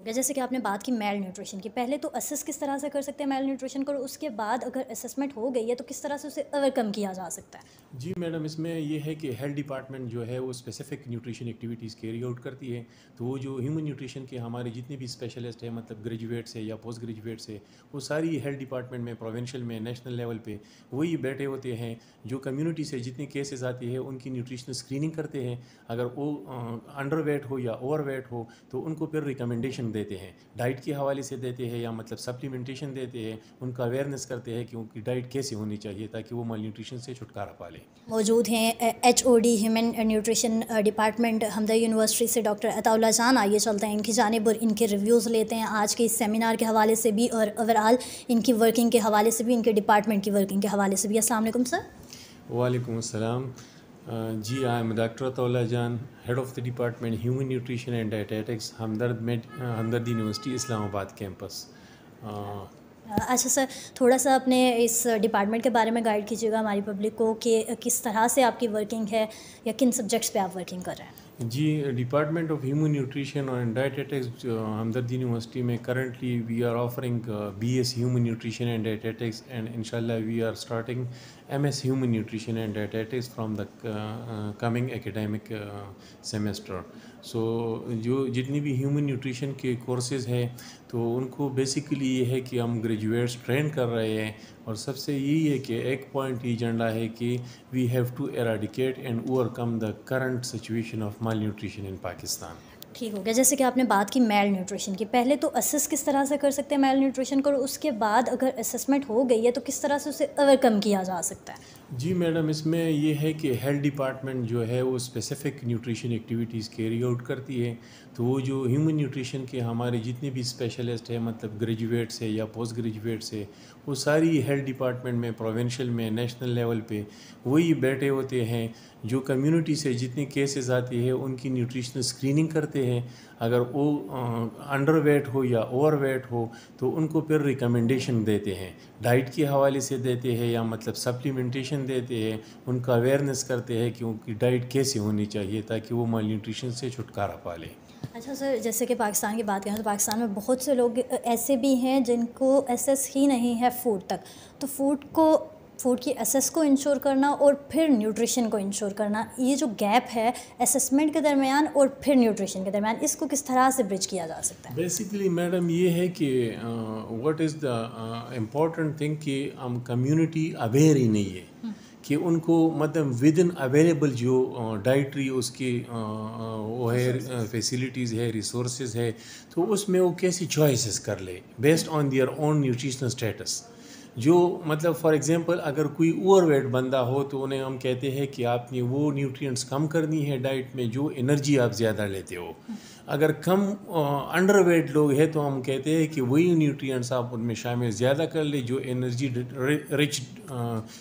جیسے کہ آپ نے بات کی میل نیوٹریشن کی، پہلے تو اسس کس طرح سے کر سکتے ہیں میل نیوٹریشن کو، اور اس کے بعد اگر اسسمنٹ ہو گئی ہے تو کس طرح سے اسے اوور کم کیا جا سکتا ہے؟ جی میڈم، اس میں یہ ہے کہ ہیلتھ ڈپارٹمنٹ جو ہے وہ specific nutrition activities carry out کرتی ہے. تو وہ جو ہیومن نیوٹریشن کے ہمارے جتنے بھی اسپیشلسٹ ہیں، مطلب گریجویٹس ہے یا پوسٹ گریجویٹس ہے، وہ ساری ہیلتھ ڈپارٹمنٹ میں پروونشل میں نیشنل لیول پہ وہی بیٹھے ہوتے ہیں جو کمیونٹی سے جتنے کیسز آتی ہے ان کی نیوٹریشنل اسکریننگ کرتے ہیں. اگر وہ انڈر ویٹ ہو یا اوور ویٹ ہو تو ان کو پھر ریکمنڈیشن دیتے ہیں، ڈائٹ کے حوالے سے دیتے ہیں یا مطلب سپلیمنٹیشن دیتے ہیں، ان کا اویئرنیس کرتے ہیں کہ ان کی ڈائٹ کیسے ہونی چاہیے تاکہ وہ مال نیوٹریشن سے چھٹکارا پا لیں. موجود ہیں H O D human nutrition department Hamdard university سے ڈاکٹر عطاء اللہ جان. آئیے چلتے ہیں ان کی جانب اور ان کے ریویوز لیتے ہیں آج کے اس سیمینار کے حوالے سے بھی اور اوور آل ان کی ورکنگ کے حوالے سے بھی، ان کے ڈپارٹمنٹ کی ورکنگ کے حوالے سے بھی. السلام علیکم سر. وعلیکم السلام. جی I am doctor Ata Ullah Jan, head of the department human nutrition and dietetics, Hamdard university Islamabad campus. اچھا سر، تھوڑا سا اپنے اس ڈپارٹمنٹ کے بارے میں گائیڈ کیجیے گا ہماری پبلک کو کہ کس طرح سے آپ کی ورکنگ ہے یا کن سبجیکٹس پہ آپ ورکنگ کر رہے ہیں. جی، department of human nutrition and dietetics Hamdard university میں currently we are offering B S human nutrition and dietetics and انشاء اللہ we are starting M S human nutrition and dietetics from the coming academic semester. So جو جتنی بھی human nutrition کے courses ہیں تو ان کو بیسیکلی یہ ہے کہ ہم گریجویٹس ٹرین کر رہے ہیں، اور سب سے یہی ہے کہ ایک پوائنٹ ایجنڈا ہے کہ we have to eradicate and overcome the current situation of malnutrition in Pakistan. ٹھیک ہو گیا. جیسے کہ آپ نے بات کی میل نیوٹریشن کی، پہلے تو اسس کس طرح سے کر سکتے ہیں میل نیوٹریشن کو، اور اس کے بعد اگر اسسمنٹ ہو گئی ہے تو کس طرح سے اسے اوور کم کیا جا سکتا ہے؟ جی میڈم، اس میں یہ ہے کہ ہیلتھ ڈپارٹمنٹ جو ہے وہ specific nutrition activities carry out کرتی ہے. تو وہ جو ہیومن نیوٹریشن کے ہمارے جتنے بھی اسپیشلسٹ ہیں، مطلب گریجویٹس ہے یا پوسٹ گریجویٹس ہے، وہ ساری ہیلتھ ڈپارٹمنٹ میں پروونشل میں نیشنل لیول پہ وہی بیٹھے ہوتے ہیں جو کمیونٹی سے جتنے کیسز آتی ہے ان کی نیوٹریشنل اسکریننگ کرتے ہیں. اگر وہ انڈر ویٹ ہو یا اوور ویٹ ہو تو ان کو پھر ریکمنڈیشن دیتے ہیں، ڈائٹ کے حوالے سے دیتے ہیں یا مطلب سپلیمنٹیشن دیتے ہیں، ان کا اویئرنیس کرتے ہیں کہ ان کی ڈائٹ کیسے ہونی چاہیے تاکہ وہ مال نیوٹریشن سے چھٹکارا پا لیں. اچھا سر، جیسے کہ پاکستان کی بات کریں تو پاکستان میں بہت سے لوگ ایسے بھی ہیں جن کو ایسیس ہی نہیں ہے فوڈ تک. تو فوڈ کی ایسیس کو انشور کرنا اور پھر نیوٹریشن کو انشور کرنا، یہ جو گیپ ہے اسسمنٹ کے درمیان اور پھر نیوٹریشن کے درمیان، اس کو کس طرح سے برج کیا جا سکتا ہے؟ بیسیکلی میڈم یہ ہے کہ what is the important thing کہ ہم کمیونٹی اویئر ہی نہیں ہے کہ ان کو مطلب ود ان اویلیبل جو ڈائٹری اس کی وہ ہے فیسیلیٹیز ہے، ریسورسز ہے، تو اس میں وہ کیسی چوائسیز کر لے based on their own nutritional status. جو مطلب فار ایگزامپل اگر کوئی اوور ویٹ بندہ ہو تو انہیں ہم کہتے ہیں کہ آپ نے وہ نیوٹرینٹس کم کرنی ہے ڈائٹ میں جو انرجی آپ زیادہ لیتے ہو. اگر کم انڈر ویٹ لوگ ہیں تو ہم کہتے ہیں کہ وہی نیوٹرینٹس آپ ان میں شامل زیادہ کر لیں جو انرجی رچ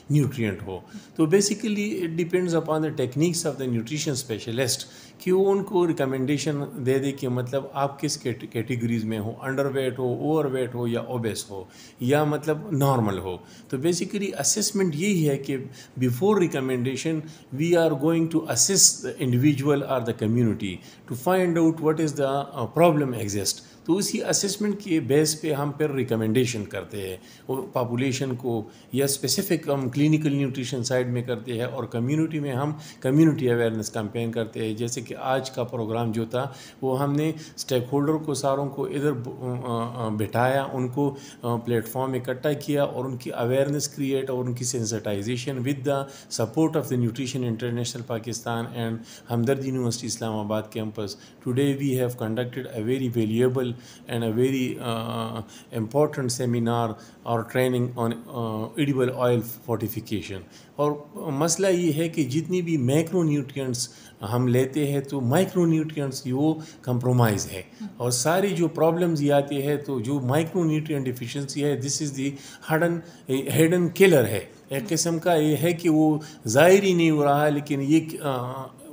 نیوٹرینٹ ہو. تو basically it depends upon the techniques of the nutrition specialist کہ وہ ان کو ریکمنڈیشن دے دے کہ مطلب آپ کس کیٹیگریز میں ہو، انڈر ویٹ ہو، اوور ویٹ ہو یا اوبیس ہو یا مطلب نارمل ہو. تو بیسیکلی اسسمنٹ یہی ہے کہ before recommendation we are going to assess the individual اور the community to find out what is the problem exist. تو اسی اسسمنٹ کے بیس پہ ہم پھر ریکمنڈیشن کرتے ہیں پاپولیشن کو، یا اسپیسیفک ہم کلینکل نیوٹریشن سائڈ میں کرتے ہیں، اور کمیونٹی میں ہم کمیونٹی اویئرنیس کمپین کرتے ہیں. جیسے کہ آج کا پروگرام جو تھا وہ ہم نے اسٹیک ہولڈر کو ساروں کو ادھر بٹھایا، ان کو پلیٹ فارم اکٹھا کیا اور ان کی اویئرنیس کریٹ اور ان کی sensitization with the support of the nutrition international Pakistan and Hamdard university Islamabad campus. Today we have conducted a very valuable and a very important seminar or training on edible oil fortification. اور مسئلہ یہ ہے کہ جتنی بھی مائکرو نیوٹرینٹس ہم لیتے ہیں تو مائکرو نیوٹرینٹس وہ کمپرومائز ہے، اور ساری جو پرابلمز یہ آتی ہے تو جو مائکرو نیوٹرینٹ ڈیفیشنسی ہے this is the hidden colour ہے. ایک قسم کا یہ ہے کہ وہ ظاہر ہی نہیں ہو رہا ہے لیکن یہ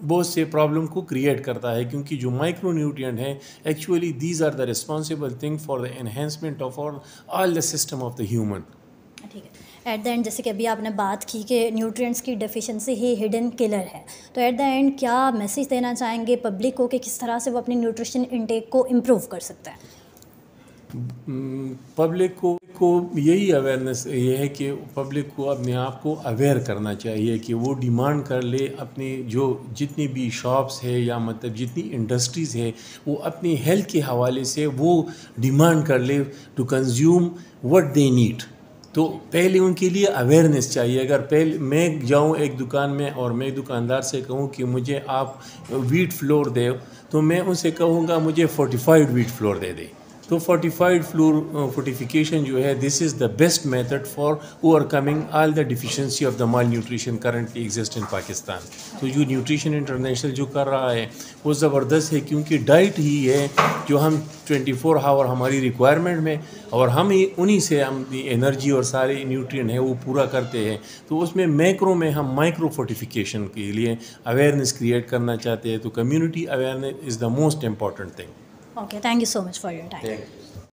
بہت سے پرابلم کو کریٹ کرتا ہے، کیونکہ جو مائکرو نیوٹرینٹ ہیں actually these are the responsible thing for the enhancement of all the system of the human. ٹھیک ہے. ایٹ دا اینڈ جیسے کہ ابھی آپ نے بات کی کہ نیوٹرینٹس کی ڈیفیشنسی ہی ہڈن کلر ہے، تو ایٹ دا اینڈ کیا میسیج دینا چاہیں گے پبلک کو کہ کس طرح سے وہ اپنی نیوٹریشن انٹیک کو امپروو کر سکتا ہے؟ پبلک کو یہی اویئرنیس یہ ہے کہ پبلک کو اپنے آپ کو اویئر کرنا چاہیے کہ وہ ڈیمانڈ کر لے اپنے جو جتنی بھی شاپس ہے یا مطلب جتنی انڈسٹریز ہے وہ اپنی ہیلتھ کے حوالے سے وہ ڈیمانڈ کر لے to consume what they need. تو پہلے ان کے لیے اویئرنیس چاہیے. اگر پہلے میں جاؤں ایک دکان میں اور میں دکاندار سے کہوں کہ مجھے آپ ویٹ فلور دے تو میں ان سے کہوں گا مجھے فورٹیفائڈ ویٹ فلور دے دے. تو فورٹیفائڈ فلور فورٹیفیکیشن جو ہے this is the best method for overcome all the deficiency of the malnutrition currently exist in Pakistan. تو جو نیوٹریشن انٹرنیشنل جو کر رہا ہے وہ زبردست ہے کیونکہ ڈائٹ ہی ہے جو ہم 24 آور ہماری ریکوائرمنٹ میں اور ہم انہی سے ہم انرجی اور سارے نیوٹرین ہے وہ پورا کرتے ہیں. تو اس میں میکرو میں ہم مائکرو فورٹیفیکیشن کے لیے اویئرنیس کریٹ کرنا چاہتے ہیں. تو community awareness is the most important thing. Okay, thank you so much for your time. Thank you.